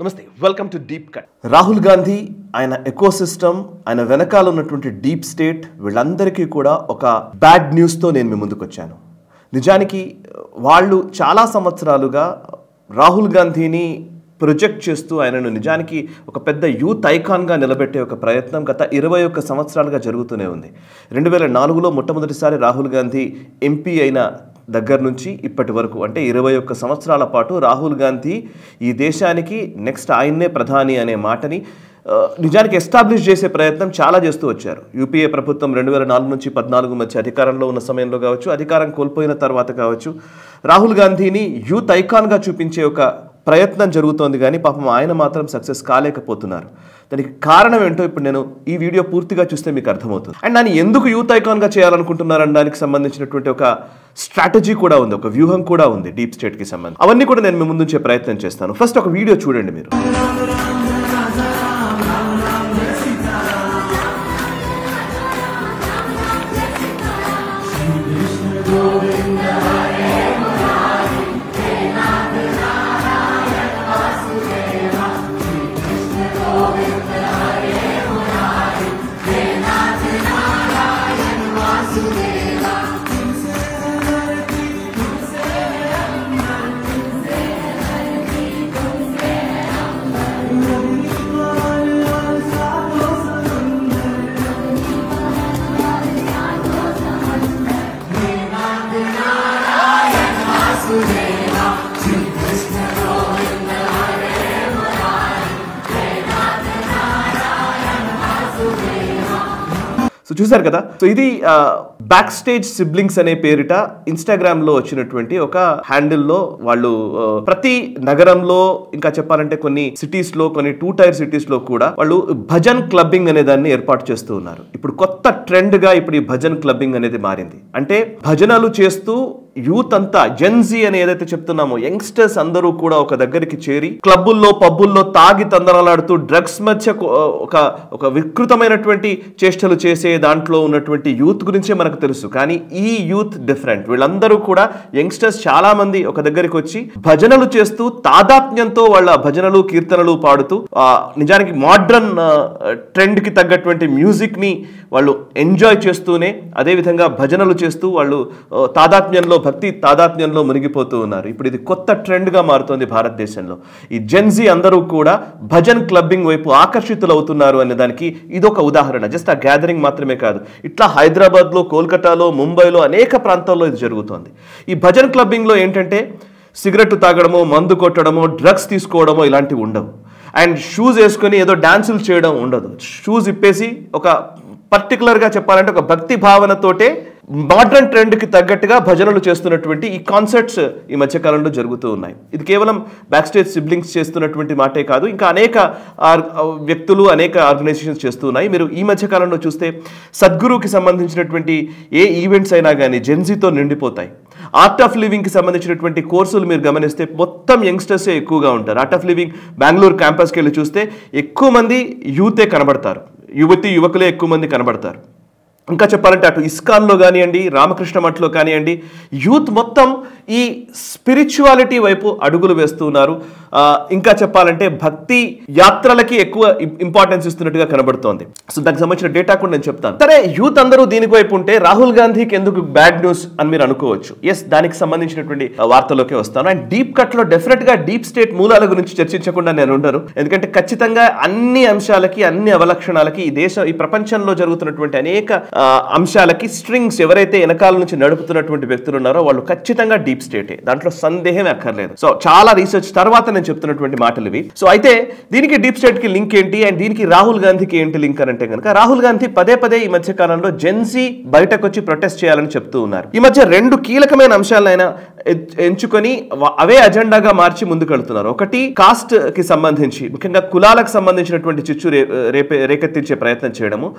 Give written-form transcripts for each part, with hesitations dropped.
నమస్తే, welcome to deep cut. Rahul Gandhi, ఆయన ecosystem, ఆయన వెనకాల ఉన్నటువంటి డీప్ స్టేట్, వీళ్ళందరికీ కూడా ఒక బ్యాడ్ న్యూస్తో నేను మీ ముందుకు వచ్చాను. నిజానికి వాళ్ళు చాలా సంవత్సరాలుగా రాహుల్ గాంధీని ప్రొజెక్ట్ చేస్తూ ఆయనను నిజానికి ఒక పెద్ద యూత్ ఐకాన్గా నిలబెట్టే ఒక ప్రయత్నం గత 21 సంవత్సరాలుగా జరుగుతూనే ఉంది. 2004లో మొట్టమొదటిసారి రాహుల్ గాంధీ ఎంపీ అయిన దగ్గర నుంచి ఇప్పటి వరకు అంటే 21 సంవత్సరాల పాటు రాహుల్ గాంధీ ఈ దేశానికి నెక్స్ట్ ఆయన్నే ప్రధాని అనే మాటని నిజానికి ఎస్టాబ్లిష్ చేసే ప్రయత్నం చాలా చేస్తూ వచ్చారు. యూపీఏ ప్రభుత్వం 2004 నుంచి 14 మధ్య అధికారంలో ఉన్న సమయంలో కావచ్చు, అధికారం కోల్పోయిన తర్వాత కావచ్చు, రాహుల్ గాంధీని యూత్ ఐకాన్గా చూపించే ఒక ప్రయత్నం జరుగుతోంది. కానీ పాపం ఆయన మాత్రం సక్సెస్ కాలేకపోతున్నారు. దానికి కారణం ఏంటో ఇప్పుడు నేను ఈ వీడియో పూర్తిగా చూస్తే మీకు అర్థమవుతుంది. అండ్ దాన్ని ఎందుకు యూత్ ఐకాన్గా చేయాలనుకుంటున్నారని దానికి సంబంధించినటువంటి ఒక స్ట్రాటజీ కూడా ఉంది, ఒక వ్యూహం కూడా ఉంది డీప్ స్టేట్కి సంబంధించి. అవన్నీ కూడా నేను మీ ముందుంచే ప్రయత్నం చేస్తాను. ఫస్ట్ ఒక వీడియో చూడండి మీరు. సో చూసారు కదా. సో ఇది బ్యాక్ స్టేజ్ సిబ్లింగ్స్ అనే పేరిట ఇన్స్టాగ్రామ్లో వచ్చినటువంటి ఒక హ్యాండిల్లో వాళ్ళు ప్రతి నగరంలో, ఇంకా చెప్పాలంటే కొన్ని సిటీస్లో, కొన్ని 2 టైర్ సిటీస్లో కూడా వాళ్ళు భజన్ క్లబ్బింగ్ అనే దాన్ని ఏర్పాటు చేస్తూ ఉన్నారు. ఇప్పుడు కొత్త ట్రెండ్గా ఇప్పుడు ఈ భజన్ క్లబ్బింగ్ అనేది మారింది. అంటే భజనలు చేస్తూ యూత్ అంతా, జెన్జీ అని ఏదైతే చెప్తున్నామో, యంగ్స్టర్స్ అందరూ కూడా ఒక దగ్గరికి చేరి క్లబ్బుల్లో, పబ్బుల్లో తాగి తందనాలాడుతూ డ్రగ్స్ మధ్య ఒక వికృతమైనటువంటి చేష్టలు చేసే దాంట్లో ఉన్నటువంటి యూత్ గురించే మనకు తెలుసు. కానీ ఈ యూత్ డిఫరెంట్. వీళ్ళందరూ కూడా యంగ్స్టర్స్ చాలా మంది ఒక దగ్గరికి వచ్చి భజనలు చేస్తూ తాదాత్మ్యంతో వాళ్ళ భజనలు, కీర్తనలు పాడుతూ నిజానికి మోడ్రన్ ట్రెండ్ కి తగ్గటువంటి మ్యూజిక్ ని వాళ్ళు ఎంజాయ్ చేస్తూనే అదేవిధంగా భజనలు చేస్తూ వాళ్ళు తాదాత్మ్యంలో, భక్తి తాదాత్మ్యంలో మునిగిపోతూ ఉన్నారు. ఇప్పుడు ఇది కొత్త ట్రెండ్గా మారుతోంది భారతదేశంలో. ఈ జెన్జీ అందరూ కూడా భజన్ క్లబ్బింగ్ వైపు ఆకర్షితులు అవుతున్నారు అనే దానికి ఇదొక ఉదాహరణ. జస్ట్ ఆ గ్యాదరింగ్ మాత్రమే కాదు, ఇట్లా హైదరాబాద్లో, కోల్కతాలో, ముంబైలో అనేక ప్రాంతాల్లో ఇది జరుగుతోంది. ఈ భజన్ క్లబ్బింగ్లో ఏంటంటే సిగరెట్ తాగడమో, మందు కొట్టడమో, డ్రగ్స్ తీసుకోవడమో ఇలాంటివి ఉండవు. అండ్ షూస్ వేసుకొని ఏదో డాన్సులు చేయడం ఉండదు. షూస్ ఇప్పేసి ఒక పర్టికులర్గా చెప్పాలంటే ఒక భక్తి భావనతోటే మోడ్రన్ ట్రెండ్కి తగ్గట్టుగా భజనలు చేస్తున్నటువంటి ఈ కాన్సర్ట్స్ ఈ మధ్యకాలంలో జరుగుతూ ఉన్నాయి. ఇది కేవలం బ్యాక్ స్టేజ్ సిబ్లింగ్స్ చేస్తున్నటువంటి మాటే కాదు, ఇంకా అనేక వ్యక్తులు, అనేక ఆర్గనైజేషన్స్ చేస్తూ ఉన్నాయి. మీరు ఈ మధ్యకాలంలో చూస్తే సద్గురుకి సంబంధించినటువంటి ఏ ఈవెంట్స్ అయినా కానీ జెన్జీతో నిండిపోతాయి. ఆర్ట్ ఆఫ్ లివింగ్కి సంబంధించినటువంటి కోర్సులు మీరు గమనిస్తే మొత్తం యంగ్స్టర్సే ఎక్కువగా ఉంటారు. ఆర్ట్ ఆఫ్ లివింగ్ బెంగళూరు క్యాంపస్కి వెళ్ళి చూస్తే ఎక్కువ మంది యూతే కనబడతారు, యువకులే ఎక్కువ మంది కనబడతారు. ఇంకా చెప్పాలంటే అటు ఇస్కాన్లో కానివ్వండి, రామకృష్ణ మఠ్లో కానివ్వండి, యూత్ మొత్తం ఈ స్పిరిచువాలిటీ వైపు అడుగులు వేస్తూ ఉన్నారు. ఇంకా చెప్పాలంటే భక్తి యాత్రలకి ఎక్కువ ఇంపార్టెన్స్ ఇస్తున్నట్టుగా కనబడుతోంది. సో దానికి సంబంధించిన డేటా కూడా నేను చెప్తాను. సరే, యూత్ అందరూ దీనికి వైపు ఉంటే రాహుల్ గాంధీకి ఎందుకు బ్యాడ్ న్యూస్ అని మీరు అనుకోవచ్చు. ఎస్, దానికి సంబంధించినటువంటి వార్తలోకి వస్తాను. అండ్ డీప్ కట్ లో డెఫినెట్ గా డీప్ స్టేట్ మూలాల గురించి చర్చించకుండా నేను ఉండను. ఎందుకంటే ఖచ్చితంగా అన్ని అంశాలకి, అన్ని అవలక్షణాలకి, ఈ ప్రపంచంలో జరుగుతున్నటువంటి అనేక అంశాలకి స్ట్రింగ్స్ ఎవరైతే వెనకాల నుంచి నడుపుతున్నటువంటి వ్యక్తులు ఉన్నారో వాళ్ళు ఖచ్చితంగా డీప్ స్టేటే, దాంట్లో సందేహం అక్కర్లేదు. సో చాలా రీసెర్చ్ తర్వాత నేను చెప్తున్నటువంటి మాటలు ఇవి. సో అయితే దీనికి డీప్ స్టేట్ కి లింక్ ఏంటి, అండ్ దీనికి రాహుల్ గాంధీకి ఏంటి లింక్ అని అంటే కనుక, రాహుల్ గాంధీ పదే ఈ మధ్య కాలంలో జెన్జీ బయటకు వచ్చి ప్రొటెస్ట్ చేయాలని చెప్తూ ఉన్నారు. ఈ మధ్య 2 కీలకమైన అంశాలైనా ఎంచుకొని అవే అజెండాగా మార్చి ముందుకెళ్తున్నారు. ఒకటి కాస్ట్ కి సంబంధించి, ముఖ్యంగా కులాలకు సంబంధించినటువంటి చిచ్చు రేకెత్తించే ప్రయత్నం చేయడము.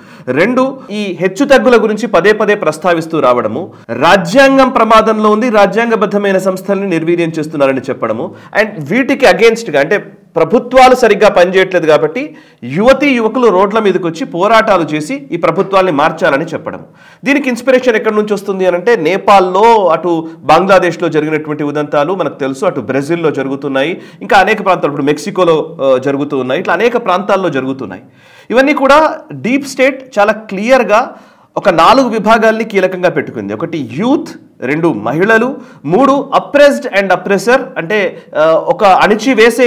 2 ఈ హెచ్చు తగ్గుల గురించి పదే ప్రస్తావిస్తూ రావడము. రాజ్యాంగం ప్రమాదంలో ఉంది, రాజ్యాంగబద్ధమైన సంస్థల్ని నిర్వీర్యం చేస్తున్నారని చెప్పడము. అండ్ వీటికి అగేన్స్ట్ గా, అంటే ప్రభుత్వాలు సరిగ్గా పనిచేయట్లేదు కాబట్టి యువతీ యువకులు రోడ్ల మీదకి వచ్చి పోరాటాలు చేసి ఈ ప్రభుత్వాన్ని మార్చాలని చెప్పడం. దీనికి ఇన్స్పిరేషన్ ఎక్కడి నుంచి వస్తుంది అని అంటే నేపాల్లో, అటు బంగ్లాదేశ్లో జరిగినటువంటి ఉదంతాలు మనకు తెలుసు, అటు బ్రెజిల్లో జరుగుతున్నాయి, ఇంకా అనేక ప్రాంతాలు, ఇప్పుడు మెక్సికోలో జరుగుతూ ఉన్నాయి, ఇట్లా అనేక ప్రాంతాల్లో జరుగుతున్నాయి. ఇవన్నీ కూడా డీప్ స్టేట్ చాలా క్లియర్గా ఒక 4 విభాగాల్ని కీలకంగా పెట్టుకుంది. ఒకటి యూత్, 2 మహిళలు, 3 అప్రెస్డ్ అండ్ అప్రెసర్, అంటే ఒక అణిచివేసే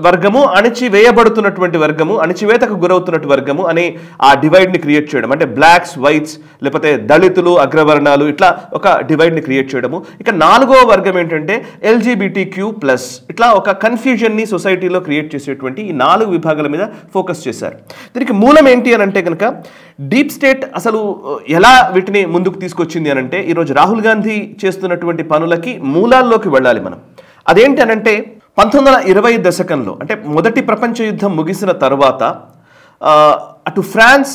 వర్గము, అణిచివేయబడుతున్నటువంటి వర్గము, అణిచివేతకు గురవుతున్నటువంటి వర్గము అనే ఆ డివైడ్ని క్రియేట్ చేయడం. అంటే బ్లాక్స్, వైట్స్, లేకపోతే దళితులు, అగ్రవర్ణాలు, ఇట్లా ఒక డివైడ్ని క్రియేట్ చేయడము. ఇక 4వ వర్గం ఏంటంటే LGBTQ+, ఇట్లా ఒక కన్ఫ్యూజన్ని సొసైటీలో క్రియేట్ చేసేటువంటి ఈ 4 విభాగాల మీద ఫోకస్ చేశారు. దీనికి మూలం ఏంటి అని అంటే కనుక డీప్ స్టేట్ అసలు ఎలా వీటిని ముందుకు తీసుకొచ్చింది అని అంటే, ఈరోజు రాహుల్ గాంధీ చేస్తున్నటువంటి పనులకి మూలాల్లోకి వెళ్ళాలి మనం. అదేంటి అనంటే 1920 దశకంలో, అంటే మొదటి ప్రపంచ యుద్ధం ముగిసిన తర్వాత అటు ఫ్రాన్స్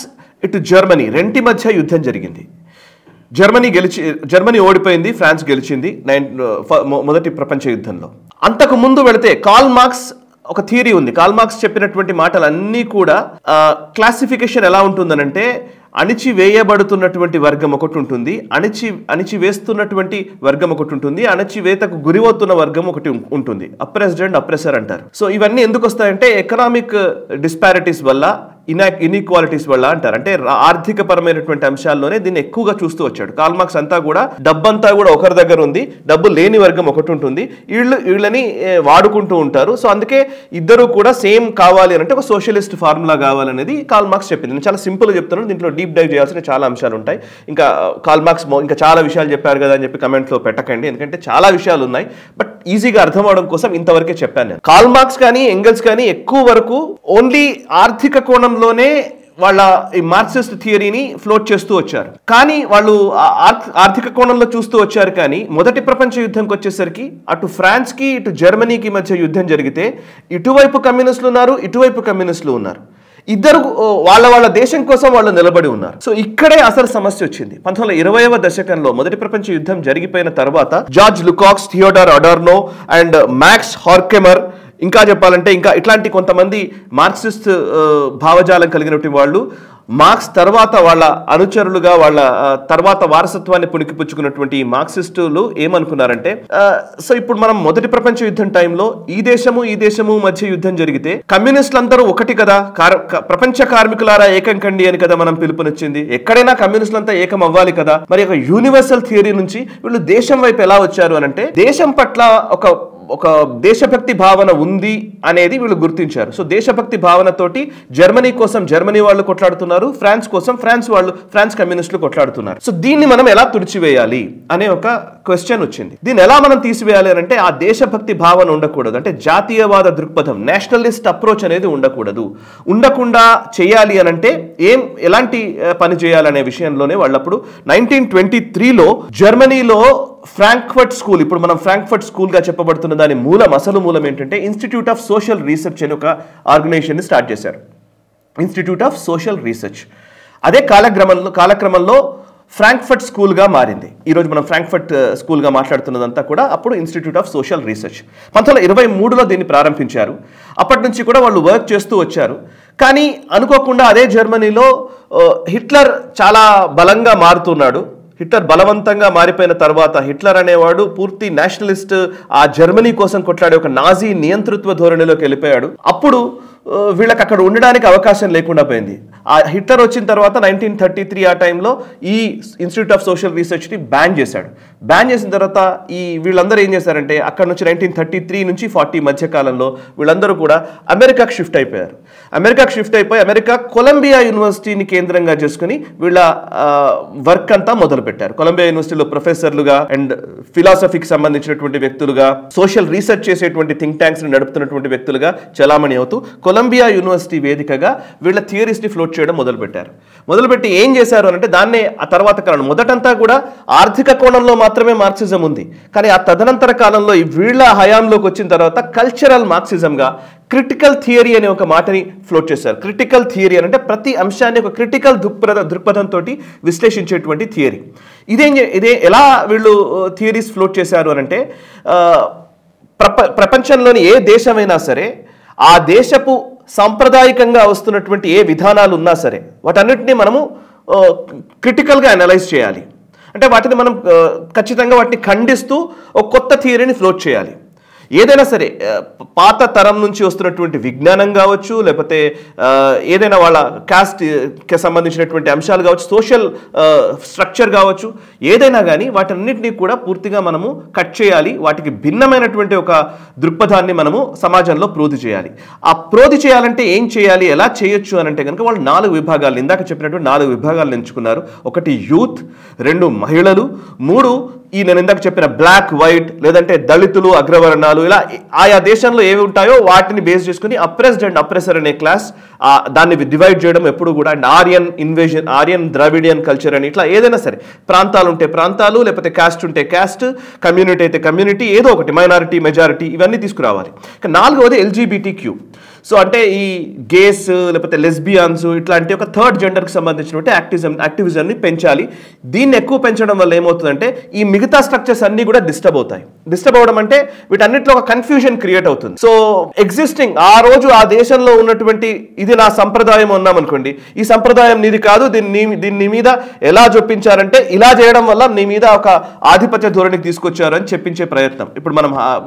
ఇటు జర్మనీ రెంటి మధ్య యుద్ధం జరిగింది. జర్మనీ ఓడిపోయింది, ఫ్రాన్స్ గెలిచింది మొదటి ప్రపంచ యుద్ధంలో. అంతకు ముందు వెళితే కార్ల్ మార్క్స్ ఒక థియరీ ఉంది. కార్ల్ మార్క్స్ చెప్పినటువంటి మాటలన్నీ కూడా క్లాసిఫికేషన్ ఎలా ఉంటుందనంటే, అణిచివేయబడుతున్నటువంటి వర్గం ఒకటి ఉంటుంది, అణిచివేస్తున్నటువంటి వర్గం ఒకటి ఉంటుంది, అణిచివేతకు గురివుతున్న వర్గం ఒకటి ఉంటుంది. అప్రెస్డ్ అండ్ అప్రెసర్ అంటారు. సో ఇవన్నీ ఎందుకు వస్తాయంటే ఎకనామిక్ డిస్పారిటీస్ వల్ల, ఇన్ఈక్వాలిటీస్ వల్ల అంటారు. అంటే ఆర్థిక పరమైనటువంటి అంశాల్లోనే దీన్ని ఎక్కువగా చూస్తూ వచ్చాడు కార్ల్ మార్క్స్. అంతా కూడా డబ్బంతా కూడా ఒకరి దగ్గర ఉంది, డబ్బు లేని వర్గం ఒకటి ఉంటుంది, వీళ్ళని వాడుకుంటూ ఉంటారు. సో అందుకే ఇద్దరు కూడా సేమ్ కావాలి అంటే ఒక సోషలిస్ట్ ఫార్ములా కావాలనేది కార్ల్ మార్క్స్ చెప్పింది. నేను చాలా సింపుల్గా చెప్తున్నాను, దీంట్లో డీప్ డైవ్ చేయాల్సిన చాలా అంశాలు ఉంటాయి. ఇంకా కార్ల్ మార్క్స్ ఇంకా చాలా విషయాలు చెప్పారు కదా అని చెప్పి కమెంట్లో పెట్టకండి, ఎందుకంటే చాలా విషయాలు ఉన్నాయి. బట్ ఈజీగా అర్థం అవడం కోసం ఇంతవరకే చెప్పాను నేను. కార్ల్ మార్క్స్ కానీ ఎంగెల్స్ కానీ ఎక్కువ వరకు ఓన్లీ ఆర్థిక కోణంలోనే వాళ్ళ ఈ మార్క్సిస్ట్ థియరీని ఫ్లోట్ చేస్తూ వచ్చారు. కానీ వాళ్ళు ఆర్థిక కోణంలో చూస్తూ వచ్చారు. కానీ మొదటి ప్రపంచ యుద్ధంకి వచ్చేసరికి అటు ఫ్రాన్స్కి ఇటు జర్మనీకి మధ్య యుద్ధం జరిగితే ఇటువైపు కమ్యూనిస్టులు ఉన్నారు, ఇటువైపు కమ్యూనిస్టులు ఉన్నారు. ఇద్దరు వాళ్ళ దేశం కోసం వాళ్ళు నిలబడి ఉన్నారు. సో ఇక్కడే అసలు సమస్య వచ్చింది. 1920వ దశకంలో మొదటి ప్రపంచ యుద్ధం జరిగిపోయిన తర్వాత జార్జ్ లుకాక్స్, థియోడార్ అడార్నో అండ్ మ్యాక్స్ హార్కెమర్, ఇంకా చెప్పాలంటే ఇంకా ఇట్లాంటి కొంతమంది మార్క్సిస్ట్ భావజాలం కలిగినటువంటి వాళ్ళు మార్క్స్ తర్వాత వాళ్ళ అనుచరులుగా, వాళ్ళ తర్వాత వారసత్వాన్ని పుణికిపుచ్చుకున్నటువంటి మార్క్సిస్టులు ఏమనుకున్నారంటే, సో ఇప్పుడు మనం మొదటి ప్రపంచ యుద్ధం టైంలో ఈ దేశము మధ్య యుద్ధం జరిగితే కమ్యూనిస్టులందరూ ఒకటి కదా, ప్రపంచ కార్మికులారా ఏకం కండి అని కదా మనం పిలుపునిచ్చింది. ఎక్కడైనా కమ్యూనిస్టులంతా ఏకం అవ్వాలి కదా. మరి ఒక యూనివర్సల్ థియరీ నుంచి వీళ్ళు దేశం వైపు ఎలా వచ్చారు అని అంటే, దేశం పట్ల ఒక దేశభక్తి భావన ఉంది అనేది వీళ్ళు గుర్తించారు. సో దేశభక్తి భావనతోటి జర్మనీ కోసం జర్మనీ వాళ్ళు కొట్లాడుతున్నారు, ఫ్రాన్స్ కోసం ఫ్రాన్స్ కమ్యూనిస్టులు కొట్లాడుతున్నారు. సో దీన్ని మనం ఎలా తుడిచివేయాలి అనే ఒక క్వశ్చన్ వచ్చింది. దీన్ని ఎలా మనం తీసివేయాలి అని అంటే, ఆ దేశభక్తి భావన ఉండకూడదు, అంటే జాతీయవాద దృక్పథం, నేషనలిస్ట్ అప్రోచ్ అనేది ఉండకుండా చేయాలి అని అంటే ఎలాంటి పని చేయాలనే విషయంలోనే వాళ్ళప్పుడు 1923లో జర్మనీలో ఫ్రాంక్ఫర్ట్ స్కూల్, ఇప్పుడు మనం ఫ్రాంక్ఫర్ట్ స్కూల్ గా చెప్పబడుతున్న దాని అసలు మూలం ఏంటంటే ఇన్స్టిట్యూట్ ఆఫ్ సోషల్ రీసెర్చ్ అనే ఒక ఆర్గనైజేషన్ ని స్టార్ట్ చేశారు. ఇన్స్టిట్యూట్ ఆఫ్ సోషల్ రీసెర్చ్ అదే కాలక్రమంలో ఫ్రాంక్ఫర్ట్ స్కూల్గా మారింది. ఈరోజు మనం ఫ్రాంక్ఫర్ట్ స్కూల్గా మాట్లాడుతున్నదంతా కూడా అప్పుడు ఇన్స్టిట్యూట్ ఆఫ్ సోషల్ రీసెర్చ్. 1923లో దీన్ని ప్రారంభించారు. అప్పటి నుంచి కూడా వాళ్ళు వర్క్ చేస్తూ వచ్చారు. కానీ అనుకోకుండా అదే జర్మనీలో హిట్లర్ చాలా బలంగా మారుతున్నాడు. హిట్లర్ బలవంతంగా మారిపోయిన తర్వాత హిట్లర్ అనేవాడు పూర్తి నేషనలిస్ట్, ఆ జర్మనీ కోసం కొట్లాడే ఒక నాజీ నియంతృత్వ ధోరణిలోకి వెళ్ళిపోయాడు. అప్పుడు వీళ్ళకి అక్కడ ఉండడానికి అవకాశం లేకుండా పోయింది. ఆ హిట్లర్ వచ్చిన తర్వాత 1933 ఆ టైంలో ఈ ఇన్స్టిట్యూట్ ఆఫ్ సోషల్ రీసెర్చ్ని బ్యాన్ చేశాడు. బ్యాన్ చేసిన తర్వాత వీళ్ళందరూ ఏం చేశారంటే, అక్కడ నుంచి 1933 నుంచి 40 మధ్య కాలంలో వీళ్ళందరూ కూడా అమెరికాకు షిఫ్ట్ అయిపోయారు. అమెరికా కొలంబియా యూనివర్సిటీని కేంద్రంగా చేసుకుని వీళ్ళ వర్క్ అంతా మొదలుపెట్టారు. కొలంబియా యూనివర్సిటీలో ప్రొఫెసర్లుగా అండ్ ఫిలాసఫీకి సంబంధించినటువంటి వ్యక్తులుగా, సోషల్ రీసెర్చ్ చేసేటువంటి థింక్ ట్యాంక్స్ని నడుపుతున్నటువంటి వ్యక్తులుగా చలామణి అవుతూ కొలంబియా యూనివర్సిటీ వేదికగా వీళ్ళ థియరీస్ని ఫ్లోట్ చేయడం మొదలుపెట్టి ఏం చేశారు అంటే, దాన్నే ఆ తర్వాత కాలం మొదటంతా కూడా ఆర్థిక కోణంలో మాత్రమే మార్క్సిజం ఉంది. కానీ ఆ తదనంతర కాలంలో వీళ్ళ హయాంలోకి వచ్చిన తర్వాత కల్చరల్ మార్క్సిజంగా క్రిటికల్ థియరీ అనే ఒక మాటని ఫ్లోట్ చేశారు. క్రిటికల్ థియరీ అంటే ప్రతి అంశాన్ని ఒక క్రిటికల్ దృక్పథంతో విశ్లేషించేటువంటి థియరీ. ఇదే ఎలా వీళ్ళు థియరీస్ ఫ్లోట్ చేశారు అని అంటే, ప్రపంచంలోని ఏ దేశమైనా సరే ఆ దేశపు సాంప్రదాయకంగా వస్తున్నటువంటి ఏ విధానాలు ఉన్నా సరే వాటన్నిటిని మనము క్రిటికల్గా అనలైజ్ చేయాలి. అంటే వాటిని మనం ఖచ్చితంగా వాటిని ఖండిస్తూ ఒక కొత్త థియరీని ఫ్లోట్ చేయాలి. ఏదైనా సరే పాత తరం నుంచి వస్తున్నటువంటి విజ్ఞానం కావచ్చు, లేకపోతే ఏదైనా వాళ్ళ కాస్ట్కి సంబంధించినటువంటి అంశాలు కావచ్చు, సోషల్ స్ట్రక్చర్ కావచ్చు, ఏదైనా కానీ వాటన్నిటినీ కూడా పూర్తిగా మనము కట్ చేయాలి. వాటికి భిన్నమైనటువంటి ఒక దృక్పథాన్ని మనము సమాజంలో ప్రోధి చేయాలి. ఆ ప్రోధి చేయాలంటే ఏం చేయాలి, ఎలా చేయొచ్చు అని అంటే కనుక వాళ్ళు 4 విభాగాలు, ఇందాక చెప్పినటువంటి 4 విభాగాలు ఎంచుకున్నారు. 1 యూత్, 2 మహిళలు, 3 నేను ఇందాక చెప్పిన బ్లాక్ వైట్ లేదంటే దళితులు, అగ్రవర్ణాలు, ఇలా ఆయా దేశంలో ఏవి ఉంటాయో వాటిని బేస్ చేసుకుని అప్రెస్డ్ అండ్ అప్రెసర్ అనే క్లాస్, దాన్ని డివైడ్ చేయడం ఎప్పుడు కూడా. And Aryan invasion, Aryan Dravidian culture అని, ఇట్లా ఏదైనా సరే ప్రాంతాలు ఉంటే ప్రాంతాలు, లేకపోతే క్యాస్ట్ ఉంటే క్యాస్ట్, కమ్యూనిటీ అయితే కమ్యూనిటీ, ఏదో ఒకటి మైనారిటీ, మెజారిటీ, ఇవన్నీ తీసుకురావాలి. ఇక 4వది LGBTQ. సో అంటే ఈ గేస్ లేకపోతే లెస్బియన్స్ ఇట్లాంటి ఒక థర్డ్ జెండర్కి సంబంధించినటువంటి యాక్టివిజంని పెంచాలి. దీన్ని ఎక్కువ పెంచడం వల్ల ఏమవుతుందంటే ఈ మిగతా స్ట్రక్చర్స్ అన్నీ కూడా డిస్టర్బ్ అవుతాయి. డిస్టర్బ్ అవడం అంటే వీటన్నిటిలో ఒక కన్ఫ్యూజన్ క్రియేట్ అవుతుంది. సో ఎగ్జిస్టింగ్ ఆ రోజు ఆ దేశంలో ఉన్నటువంటి ఇది నా సంప్రదాయం ఉన్నామనుకోండి, ఈ సంప్రదాయం నీది కాదు, దీన్ని మీద ఎలా చొప్పించారంటే ఇలా చేయడం వల్ల నీ మీద ఒక ఆధిపత్య ధోరణికి తీసుకొచ్చారు అని చెప్పించే ప్రయత్నం. ఇప్పుడు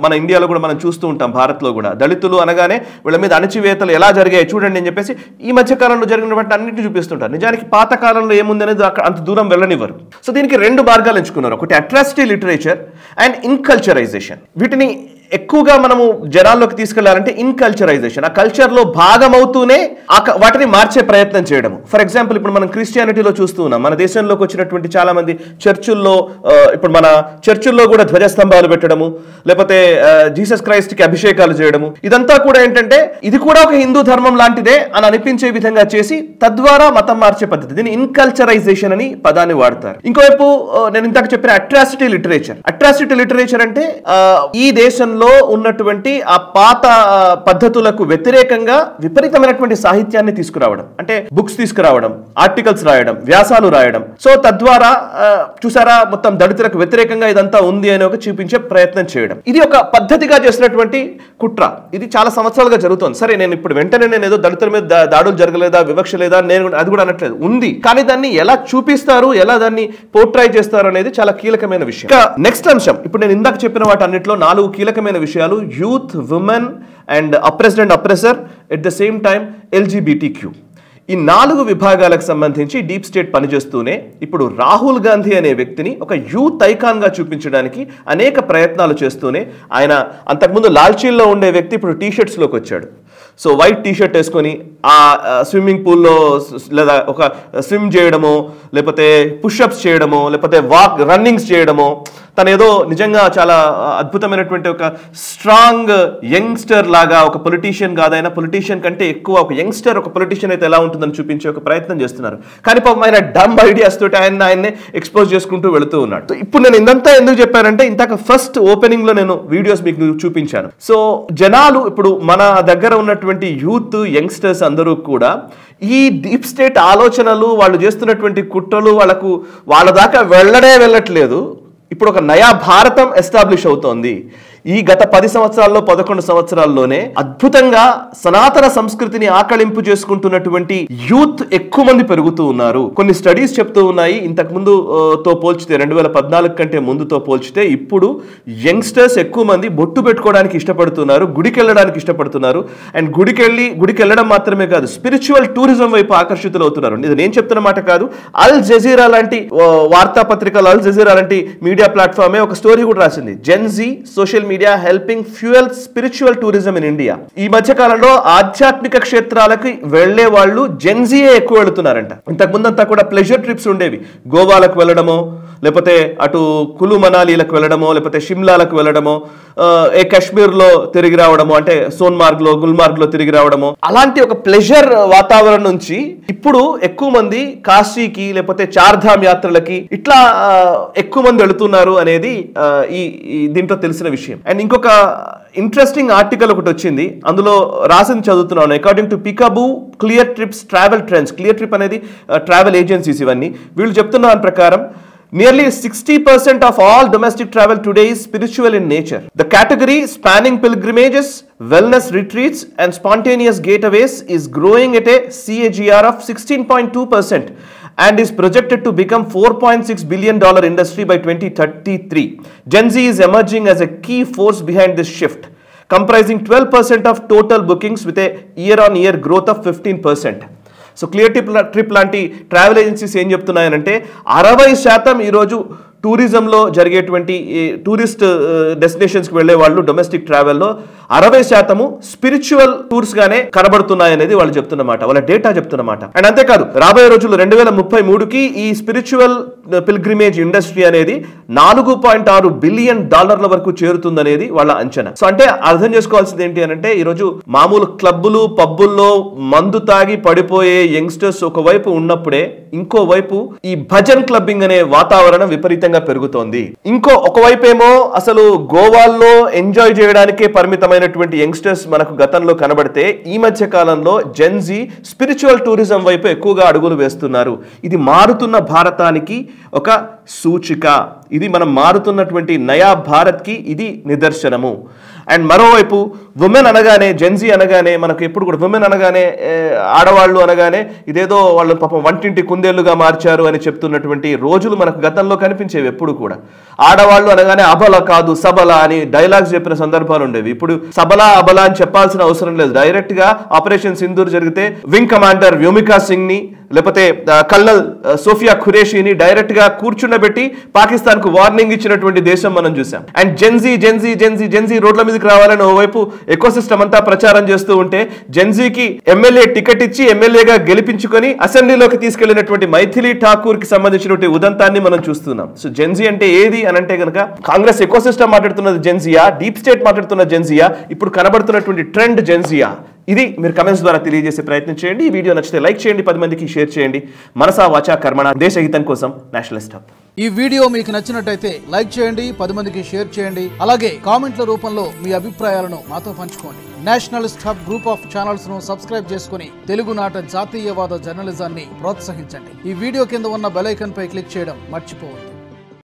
మన ఇండియాలో కూడా మనం చూస్తూ ఉంటాం, భారత్లో కూడా దళితులు అనగానే వీళ్ళ మీద అణచివేతలు ఎలా జరిగాయి చూడండి అని చెప్పేసి ఈ మధ్య కాలంలో జరిగినటువంటి అన్నింటినీ చూపిస్తుంటారు. నిజానికి పాత కాలంలో ఏముంది అనేది అంత దూరం వెళ్ళనివ్వరు. సో దీనికి 2 మార్గాలు ఎంచుకున్నారు. ఒకటి అట్రాసిటీ లిటరేచర్ అండ్ ఇన్కల్చరైజేషన్. వీటిని ఎక్కువగా మనము జనాల్లోకి తీసుకెళ్లాలంటే ఇన్కల్చరైజేషన్, ఆ కల్చర్లో భాగమవుతూనే వాటిని మార్చే ప్రయత్నం చేయడం. ఫర్ ఎగ్జాంపుల్ ఇప్పుడు మనం క్రిస్టియానిటీలో చూస్తూ ఉన్నాం, మన దేశంలోకి వచ్చినటువంటి చాలా మంది చర్చుల్లో, ఇప్పుడు మన చర్చుల్లో కూడా ధ్వజస్తంభాలు పెట్టడము, లేకపోతే జీసస్ క్రైస్ట్కి అభిషేకాలు చేయడము, ఇదంతా కూడా ఏంటంటే ఇది కూడా ఒక హిందూ ధర్మం లాంటిదే అని అనిపించే విధంగా చేసి తద్వారా మతం మార్చే పద్ధతి. దీన్ని ఇన్కల్చరైజేషన్ అని పదాన్ని వాడతారు. ఇంకోవైపు నేను ఇంతకు చెప్పిన అట్రాసిటీ లిటరేచర్. అట్రాసిటీ లిటరేచర్ అంటే ఈ దేశంలో ఉన్నటువంటి ఆ పాత పద్ధతులకు వ్యతిరేకంగా విపరీతమైనటువంటి సాహిత్యాన్ని తీసుకురావడం, అంటే బుక్స్ తీసుకురావడం, ఆర్టికల్స్ రాయడం, వ్యాసాలు రాయడం. సో తద్వారా చూసారా మొత్తం దళితులకు వ్యతిరేకంగా ఇదంతా ఉంది అని ఒక చూపించే ప్రయత్నం చేయడం. ఇది ఒక పద్ధతిగా చేసినటువంటి కుట్ర. ఇది చాలా సంవత్సరాలుగా జరుగుతుంది. సరే, నేను ఇప్పుడు వెంటనే నేను ఏదో దళితుల మీద దాడులు జరగలేదా, వివక్ష లేదా, నేను అది కూడా అనట్లేదు, ఉంది. కానీ దాన్ని ఎలా చూపిస్తారు, ఎలా దాన్ని పోర్ట్రై చేస్తారు అనేది చాలా కీలకమైన విషయం. నెక్స్ట్ అంశం, ఇప్పుడు నేను ఇందాక చెప్పిన వాటి అన్నింటిలో 4 కీలకమైన విషయాలు: youth, women and oppressed and oppressor, at the same time LGBTQ. ఈ 4 విభాగాలకు సంబంధించి డీప్ స్టేట్ పనిచేస్తూనే ఇప్పుడు రాహుల్ గాంధీ అనే వ్యక్తిని ఒక యూత్ ఐకాన్గా చూపించడానికి అనేక ప్రయత్నాలు చేస్తూనే, ఆయన అంతకుముందు లాల్చీల్లో ఉండే వ్యక్తి ఇప్పుడు టీషర్ట్స్లోకి వచ్చాడు. సో వైట్ టీషర్ట్ వేసుకొని ఆ స్విమ్మింగ్ పూల్లో లేదా ఒక స్విమ్ చేయడమో, లేకపోతే పుషప్స్ చేయడమో, లేకపోతే రన్నింగ్స్ చేయడమో, తను ఏదో నిజంగా చాలా అద్భుతమైనటువంటి ఒక స్ట్రాంగ్ యంగ్స్టర్ లాగా, ఒక పొలిటీషియన్ కాదైనా పొలిటీషియన్ కంటే ఎక్కువ ఒక యంగ్స్టర్ ఒక పొలిటీషియన్ అయితే ఎలా ఉంటుందని చూపించే ఒక ప్రయత్నం చేస్తున్నారు. కానీ పాపం ఆయన డమ్ ఐడియాస్ తోటి ఆయన్నే ఎక్స్పోజ్ చేసుకుంటూ వెళుతూ ఉన్నాడు. ఇప్పుడు నేను ఇదంతా ఎందుకు చెప్పానంటే, ఇంతక ఫస్ట్ ఓపెనింగ్ లో నేను వీడియోస్ మీకు చూపించాను. సో జనాలు ఇప్పుడు మన దగ్గర ఉన్నటువంటి యూత్, యంగ్స్టర్స్ అందరూ కూడా ఈ డీప్ స్టేట్ ఆలోచనలు, వాళ్ళు చేస్తున్నటువంటి కుట్రలు వాళ్ళ దాకా వెళ్ళట్లేదు. ఇప్పుడు ఒక నయా భారతం ఎస్టాబ్లిష్ అవుతోంది. ఈ గత 10 సంవత్సరాల్లో 11 సంవత్సరాల్లోనే అద్భుతంగా సనాతన సంస్కృతిని ఆకళింపు చేసుకుంటున్నటువంటి యూత్ ఎక్కువ మంది పెరుగుతూ ఉన్నారు. కొన్ని స్టడీస్ చెప్తూ ఉన్నాయి, ఇంతకు ముందు తో పోల్చితే 2014 కంటే ముందుతో పోల్చితే ఇప్పుడు యంగ్స్టర్స్ ఎక్కువ మంది బొట్టు పెట్టుకోవడానికి ఇష్టపడుతున్నారు, గుడికి వెళ్ళడానికి ఇష్టపడుతున్నారు. అండ్ గుడికి వెళ్ళడం మాత్రమే కాదు, స్పిరిచువల్ టూరిజం వైపు ఆకర్షితులు అవుతున్నారు. ఇది నేను చెప్తున్న మాట కాదు. అల్ జజీరా లాంటి వార్తాపత్రికలు, అల్ జజీరా లాంటి మీడియా ప్లాట్ఫామే ఒక స్టోరీ కూడా రాసింది, Gen Z social media helping fuel spiritual tourism in India. ఈ మధ్య కాలంలో ఆధ్యాత్మిక క్షేత్రాలకు వెళ్లే వాళ్ళు జెన్జీయే ఎక్కువ వెళుతున్నారంట. ఇంతకు ముందంతా కూడా ప్లెజర్ ట్రిప్స్ ఉండేవి, గోవాలకు వెళ్ళడమో, లేకపోతే అటు కులు మనాలీలకు వెళ్ళడమో, లేకపోతే షిమ్లాలకు వెళ్ళడమో, కాశ్మీర్లో తిరిగి రావడమో, అంటే సోన్మార్గ్లో, గుల్మార్గ్లో తిరిగి రావడమో, అలాంటి ఒక ప్లెజర్ వాతావరణం నుంచి ఇప్పుడు ఎక్కువ మంది కాశీకి లేకపోతే చార్ధామ్ యాత్రలకి ఇట్లా ఎక్కువ మంది వెళుతున్నారు అనేది దీంట్లో తెలిసిన విషయం. అండ్ ఇంకొక ఇంట్రెస్టింగ్ ఆర్టికల్ ఒకటి వచ్చింది, అందులో రాసింది చదువుతున్నాను. According to peekaboo Cleartrip's travel trends. Cleartrip అనేది ట్రావెల్ ఏజెన్సీస్, ఇవన్నీ వీళ్ళు చెప్తున్న దాని ప్రకారం Nearly 60% of all domestic travel today is spiritual in nature. The category spanning pilgrimages, wellness retreats and spontaneous getaways is growing at a CAGR of 16.2% and is projected to become $4.6 billion industry by 2033. Gen Z is emerging as a key force behind this shift, comprising 12% of total bookings with a year-on-year growth of 15%. So clear trip లాంటి travel agencies ఏం చెప్తున్నాయనంటే 60% ఈరోజు టూరిజంలో జరిగేటువంటి tourist డెస్టినేషన్స్కి వెళ్లే వాళ్ళు domestic ట్రావెల్లో 60% spiritual tours గానే కనబడుతున్నాయనేది వాళ్ళు చెప్తున్నమాట, వాళ్ళ data చెప్తున్నమాట. And అంతేకాదు రాబోయే రోజుల్లో 2033కి ఈ స్పిరిచువల్ పిల్గ్రిమేజ్ ఇండస్ట్రీ అనేది $4.6 బిలియన్ వరకు చేరుతుందనేది వాళ్ళ అంచనా. సో అంటే అర్థం చేసుకోవాల్సింది ఏంటి అనంటే ఈరోజు మామూలు క్లబ్బులు పబ్బుల్లో మందు తాగి పడిపోయే యంగ్స్టర్స్ ఒకవైపు ఉన్నప్పుడే ఇంకోవైపు ఈ భజన్ క్లబ్బింగ్ అనే వాతావరణం విపరీతంగా పెరుగుతోంది. ఒకవైపు ఏమో అసలు గోవాల్లో ఎంజాయ్ చేయడానికే పరిమితమైనటువంటి యంగ్స్టర్స్ మనకు గతంలో కనబడితే ఈ మధ్య కాలంలో జెన్ జీ స్పిరిచువల్ టూరిజం వైపు ఎక్కువగా అడుగులు వేస్తున్నారు. ఇది మారుతున్న భారతానికి ఒక సూచిక. ఇది మనం మారుతున్నటువంటి నయా భారత్కి ఇది నిదర్శనము. అండ్ మరోవైపు ఉమెన్ అనగానే జెన్జీ అనగానే మనకు ఎప్పుడు కూడా ఉమెన్ అనగానే ఆడవాళ్ళు అనగానే ఇదేదో వాళ్ళు పాపం వంటింటి కుందేళ్లుగా మార్చారు అని చెప్తున్నటువంటి రోజులు మనకు గతంలో కనిపించేవి. ఎప్పుడు కూడా ఆడవాళ్ళు అనగానే అబల కాదు సబల అని డైలాగ్స్ చెప్పిన సందర్భాలు ఉండేవి. ఇప్పుడు సబల అబల అని చెప్పాల్సిన అవసరం లేదు. డైరెక్ట్ గా ఆపరేషన్ సింధూర్ జరిగితే వింగ్ కమాండర్ వ్యోమికా సింగ్ ని లేకపోతే కల్నల్ సోఫియా ఖురేషిని డైరెక్ట్ గా కూర్చుండబెట్టి పాకిస్తాన్ కు వార్నింగ్ ఇచ్చినటువంటి దేశం మనం చూసాం. అండ్ జెన్జీ రోడ్ల మీదకి రావాలని ఓవైపు ఎకోసిస్టమ్ అంతా ప్రచారం చేస్తూ ఉంటే జెన్జీకి ఎమ్మెల్యే టికెట్ ఇచ్చి ఎమ్మెల్యేగా గెలిపించుకొని అసెంబ్లీలోకి తీసుకెళ్లినటువంటి మైథిలి ఠాకూర్ కి సంబంధించినటువంటి ఉదంతాన్ని మనం చూస్తున్నాం. సో జెన్జీ అంటే ఏది అని అంటే కనుక కాంగ్రెస్ ఎకోసిస్టమ్ మాట్లాడుతున్నది జెన్జియా, డీప్ స్టేట్ మాట్లాడుతున్న జెన్జియా, ఇప్పుడు కనబడుతున్నటువంటి ట్రెండ్ జెన్జియా. ఇది మీరు కమెంట్స్ ద్వారా తెలియజేసే ప్రయత్నం చేయండి. ఈ వీడియో నచ్చితే లైక్ చేయండి, 10 మందికి షేర్ చేయండి. మనసా వాచా కర్మణ దేశ హితం కోసం నేషనలిస్ట్ హబ్. ఈ వీడియో మీకు నచ్చినట్టయితే లైక్ చేయండి, 10 మందికి షేర్ చేయండి. అలాగే కామెంట్ల రూపంలో మీ అభిప్రాయాలను మాతో పంచుకోండి. Nationalist hub group of channels ను సబ్స్క్రైబ్ చేసుకుని తెలుగునాట జాతీయవాద జర్నలిజాన్ని ప్రోత్సహించండి. ఈ వీడియో కింద ఉన్న బెల్ ఐకాన్ పై క్లిక్ చేయడం మర్చిపోవద్దు.